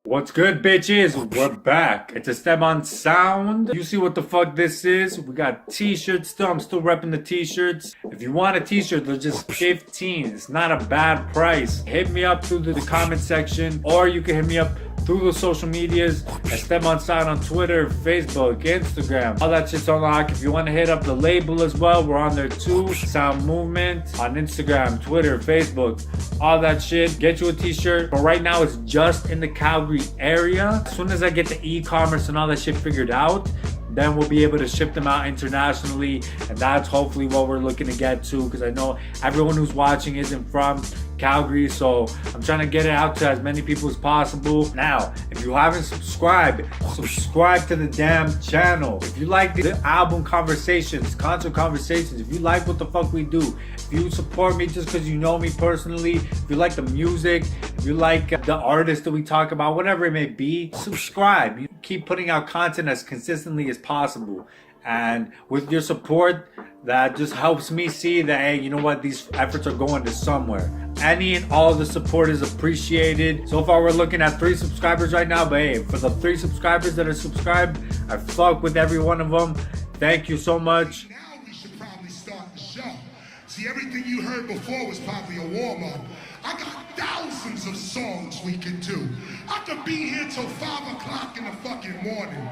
What's good, bitches? We're back. It's Esteban Xound. You see what the fuck this is? We got t-shirts still. I'm still repping the t-shirts. If you want a t-shirt, they're just 15. It's not a bad price. Hit me up through the comment section, or you can hit me up through the social medias. Esteban Xound on Twitter, Facebook, Instagram. All that shit's on lock. If you want to hit up the label as well, we're on there too. Sound Movement on Instagram, Twitter, Facebook, all that shit. Get you a t-shirt. But right now it's just in the Calgary area. As soon as I get the e-commerce and all that shit figured out, then we'll be able to ship them out internationally, and that's hopefully what we're looking to get to, because I know everyone who's watching isn't from Calgary, so I'm trying to get it out to as many people as possible. Now, if you haven't subscribed, subscribe to the damn channel. If you like the album conversations, concert conversations, if you like what the fuck we do, if you support me just because you know me personally, if you like the music, if you like the artists that we talk about, whatever it may be, subscribe. You keep putting out content as consistently as possible, and with your support, that just helps me see that, hey, you know what, these efforts are going to somewhere. Any and all the support is appreciated. So far we're looking at 3 subscribers right now, but hey, for the 3 subscribers that are subscribed, I fuck with every one of them. Thank you so much. Now we should probably start the show. See, everything you heard before was probably a warm-up. I got thousands of songs we could do. I could be here till 5 o'clock in the fucking morning.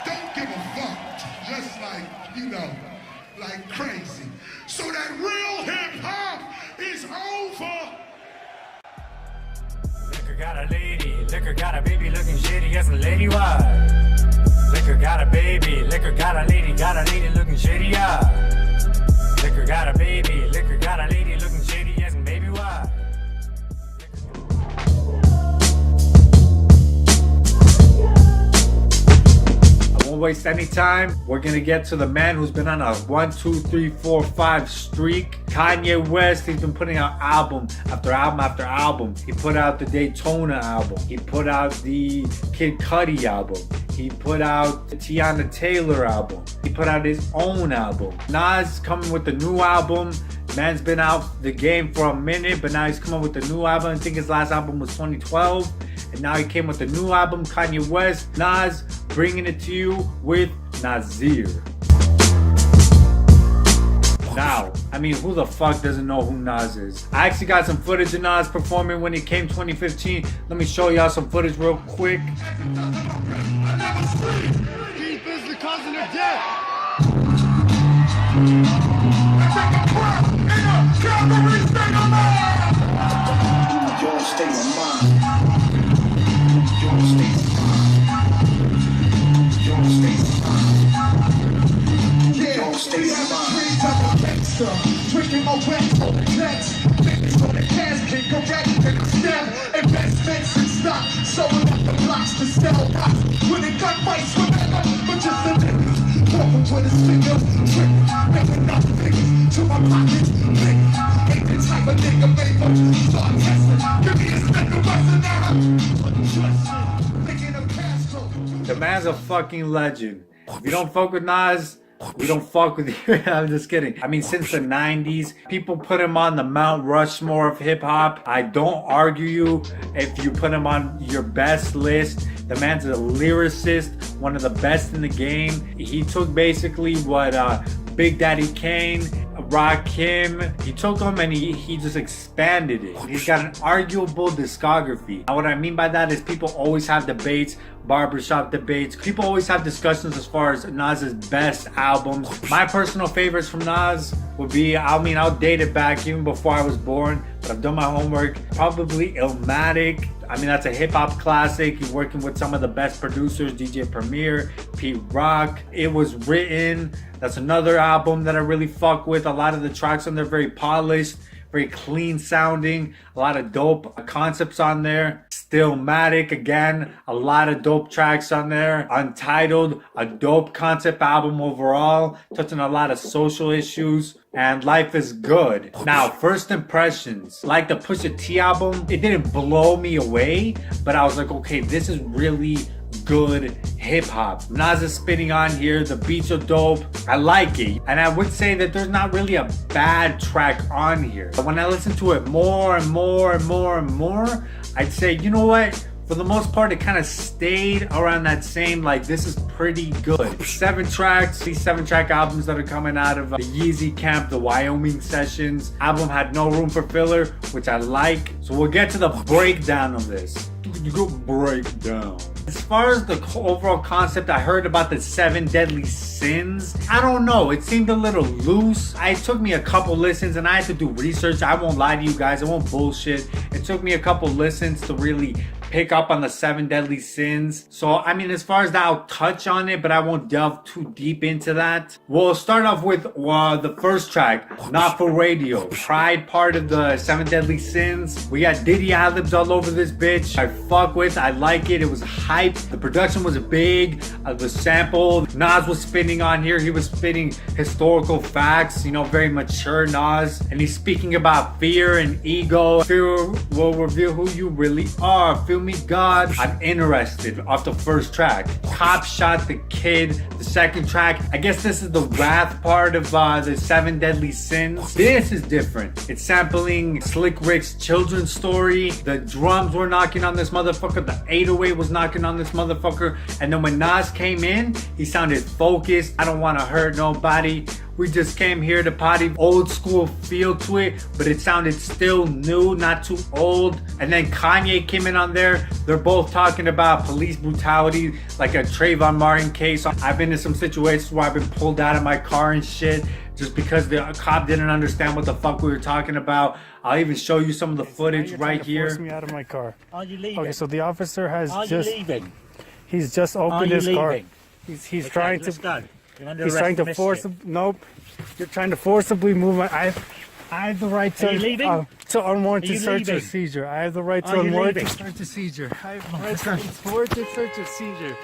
Don't give a fuck. Just like, you know, like crazy. So that real hip-hop is over. Liquor got a lady, liquor got a baby looking shitty as a lady wide. Liquor got a baby, liquor got a lady looking shitty, yeah. Liquor got a baby, liquor got a lady looking shitty as a baby wide. I won't waste any time. We're gonna get to the man who's been on a 1, 2, 3, 4, 5 streak. Kanye West. He's been putting out album after album after album. He put out the Daytona album. He put out the Kid Cudi album. He put out the Tiana Taylor album. He put out his own album. Nas coming with the new album. Man's been out the game for a minute, but now he's coming with the new album. I think his last album was 2012. And now he came with the new album, Kanye West. Nas bringing it to you with Nasir. Now, I mean, who the fuck doesn't know who Nas is? I actually got some footage of Nas performing when he came 2015. Let me show y'all some footage real quick. Deep is the cousin of death. Your state of mind. Your state of mind. Your state of mind. Your state of mind. Drinking my wet next. Niggas on the casket, correct and step. Investments and stock. Showing up the blocks to sell pots. When it got fights, whatever. But just the niggas. Walking with his fingers. Trick. Making up figures to my pockets. Nigga. Ain't the type of nigga made much. Start testing. Give me a special lesson now. Making a Castro. The man's a fucking legend. If you don't fuck with Nas, we don't fuck with you. I'm just kidding. I mean, since the 90s, people put him on the Mount Rushmore of hip hop. I don't argue you if you put him on your best list. The man's a lyricist, one of the best in the game. He took basically what Big Daddy Kane, Rakim, he took them and he just expanded it. He's got an arguable discography. Now what I mean by that is people always have debates, barbershop debates. People always have discussions as far as Nas's best albums. My personal favorites from Nas would be, I'll date it back even before I was born, but I've done my homework. Probably Illmatic. I mean, that's a hip-hop classic. He's working with some of the best producers, DJ Premier, Pete Rock. It Was Written. That's another album that I really fuck with. A lot of the tracks on there very polished, very clean sounding. A lot of dope concepts on there. Stillmatic, again, a lot of dope tracks on there. Untitled, a dope concept album overall, touching a lot of social issues. And Life is Good. Now, first impressions, like the Pusha T album, it didn't blow me away, but I was like, okay, this is really good hip hop. Nas is spitting on here, the beats are dope, I like it. And I would say that there's not really a bad track on here. But when I listen to it more and more and more and more, I'd say, you know what? for the most part, it kind of stayed around that same, like, this is pretty good. 7 tracks, these 7-track albums that are coming out of the Yeezy camp, the Wyoming sessions. Album had no room for filler, which I like. So we'll get to the breakdown of this. Breakdown. As far as the overall concept, I heard about the 7 deadly sins. I don't know, it seemed a little loose. It took me a couple listens and I had to do research. I won't lie to you guys, I won't bullshit. It took me a couple listens to really pick up on the 7 deadly sins. So, I mean, as far as that, I'll touch on it, but I won't delve too deep into that. We'll start off with the first track, Not For Radio. Pride, part of the 7 deadly sins. We got Diddy ad-libs all over this bitch. I fuck with, I like it. It was hype. The production was big. The sample Nas was spitting on here. He was spitting historical facts, you know, very mature Nas. And he's speaking about fear and ego. Fear will reveal who you really are. Feel me, God? I'm interested off the first track. Cop shot the kid. The second track, I guess this is the wrath part of the 7 deadly sins. This is different. It's sampling Slick Rick's children's story. The drums were knocking on this motherfucker. The 808 was knocking on this motherfucker. And then when Nas came in, he sounded focused. I don't want to hurt nobody. We just came here to party. Old school feel to it, but it sounded still new, not too old. And then Kanye came in on there. They're both talking about police brutality, like a Trayvon Martin case. I've been in some situations where I've been pulled out of my car and shit just because the cop didn't understand what the fuck we were talking about. I'll even show you some of the footage right here. Force me out of my car. Are you leaving? Okay, so the officer has Are just you leaving? he's just Are opened you his car. leaving? He's Okay, trying let's to go. You're under he's arrest trying for to mischief. nope. You're trying to forcibly move my I have the right to Are you leaving? To unwarranted Are you search or leaving? seizure. I have the right to Are you unwarranted leaving? search or seizure. I have the right to unwarranted search or seizure.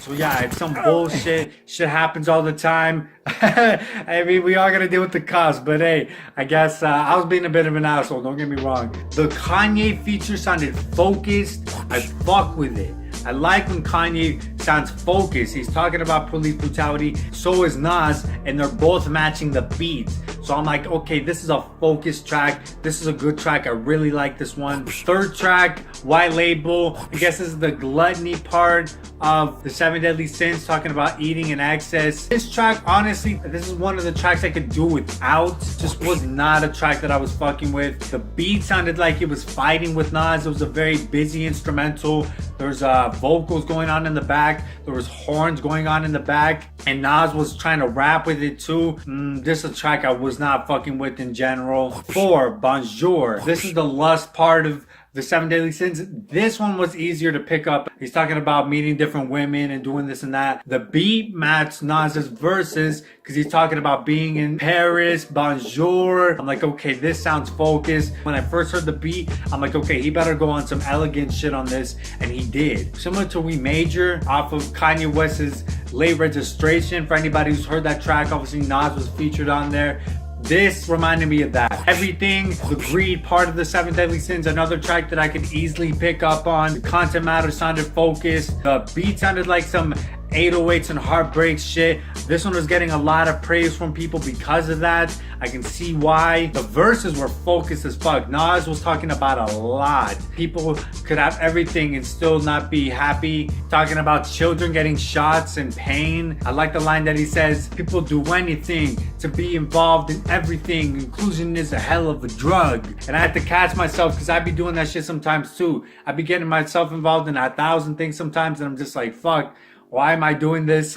So yeah, it's some bullshit. Shit happens all the time. I mean, we are gonna deal with the cops, but hey, I guess I was being a bit of an asshole. Don't get me wrong. The Kanye feature sounded focused. I fuck with it. I like when Kanye sounds focused. He's talking about police brutality. So is Nas, and they're both matching the beats. So I'm like, okay, this is a focused track. This is a good track. I really like this one. Third track, White Label. I guess this is the gluttony part of the 7 deadly sins, talking about eating in excess. This track, honestly, this is one of the tracks I could do without. Just was not a track that I was fucking with. The beat sounded like he was fighting with Nas. It was a very busy instrumental. There's vocals going on in the back. There was horns going on in the back. And Nas was trying to rap with it too. This is a track I was not fucking with in general. 4, Bonjour. This is the lust part of the 7 deadly sins. This one was easier to pick up. He's talking about meeting different women and doing this and that. The beat matched Nas's verses because he's talking about being in Paris, Bonjour. I'm like, okay, this sounds focused. When I first heard the beat, I'm like, okay, he better go on some elegant shit on this, and he did. Similar to We Major off of Kanye West's Late Registration. For anybody who's heard that track, obviously Nas was featured on there. This reminded me of that. Everything, the Greed part of the 7 deadly sins, another track that I could easily pick up on. The content matter sounded focused. The beat sounded like some 808s and heartbreak shit. This one was getting a lot of praise from people because of that. I can see why. The verses were focused as fuck. Nas was talking about a lot. People could have everything and still not be happy. Talking about children getting shots and pain. I like the line that he says, people do anything to be involved in everything. Inclusion is a hell of a drug. And I had to catch myself because I be doing that shit sometimes too. I be getting myself involved in 1,000 things sometimes and I'm just like, fuck. Why am I doing this?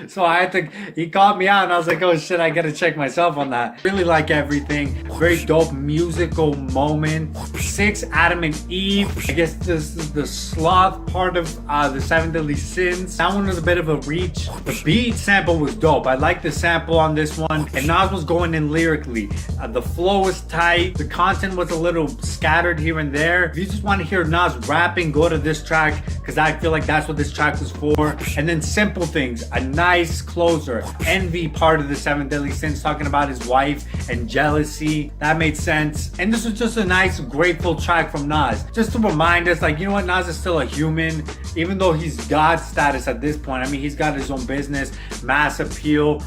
So I had to, he called me out and I was like, oh shit, I gotta check myself on that. Really like everything. Very dope musical moment. 6, Adam and Eve. I guess this is the sloth part of the 7 deadly sins. That one was a bit of a reach. The beat sample was dope. I like the sample on this one. And Nas was going in lyrically. The flow was tight. The content was a little scattered here and there. If you just want to hear Nas rapping, go to this track because I feel like that's what this track was for. more. And then Simple Things, a nice closer. Envy, part of the 7 Deadly Sins, talking about his wife and jealousy. That made sense. And this was just a nice, grateful track from Nas. Just to remind us, like, you know what, Nas is still a human. Even though he's God status at this point. I mean, he's got his own business, mass appeal.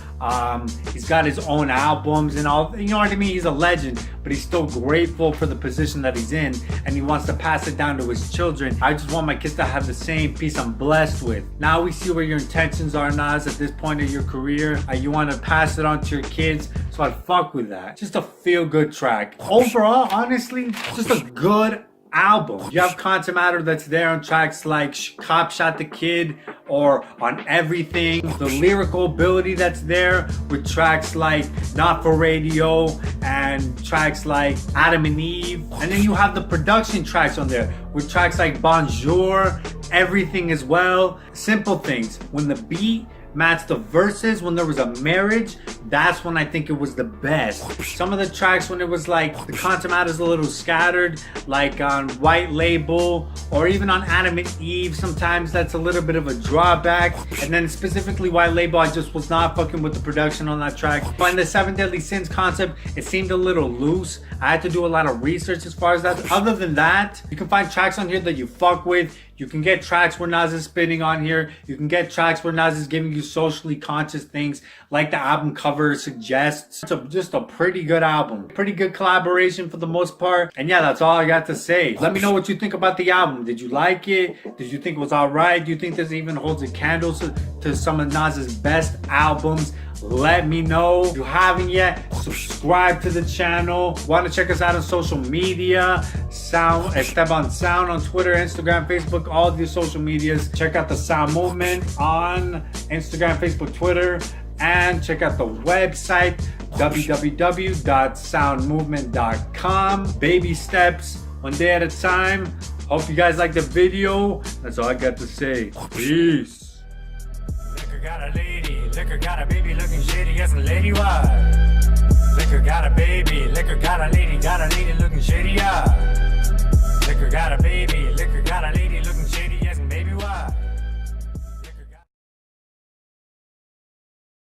He's got his own albums and all, you know what I mean? He's a legend, but he's still grateful for the position that he's in, and he wants to pass it down to his children. I just want my kids to have the same peace I'm blessed with. Now we see where your intentions are, Nas, at this point of your career. You want to pass it on to your kids, so I fuck with that. Just a feel-good track. Overall, honestly, just a good album. You have content matter that's there on tracks like Cop Shot the Kid or on Everything. The lyrical ability that's there with tracks like Not For Radio and tracks like Adam and Eve. And then you have the production tracks on there with tracks like Bonjour, Everything as well. Simple Things. When the beat matched the verses, when there was a marriage, that's when I think it was the best. Some of the tracks when it was like the content matters a little scattered, like on White Label or even on Adam and Eve, sometimes that's a little bit of a drawback. And then specifically White Label, I just was not fucking with the production on that track. But in the 7 Deadly Sins concept, it seemed a little loose. I had to do a lot of research as far as that. Other than that, you can find tracks on here that you fuck with. You can get tracks where Nas is spitting on here. You can get tracks where Nas is giving you socially conscious things like the album cover suggests. It's just a pretty good album. Pretty good collaboration for the most part. And yeah, that's all I got to say. Let me know what you think about the album. Did you like it? Did you think it was alright? Do you think this even holds a candle to some of Nas's best albums? Let me know. If you haven't yet, subscribe to the channel. Want to check us out on social media? Esteban Xound on Twitter, Instagram, Facebook, all of your social medias. Check out the Xound Movement on Instagram, Facebook, Twitter, and check out the website www.xoundmovement.com. Baby steps, one day at a time. Hope you guys like the video. That's all I got to say. Peace. Liquor got a lady, liquor got a baby looking shady, yes, a lady wife. Liquor got a baby, liquor got a lady looking shady, yeah. Liquor got a baby.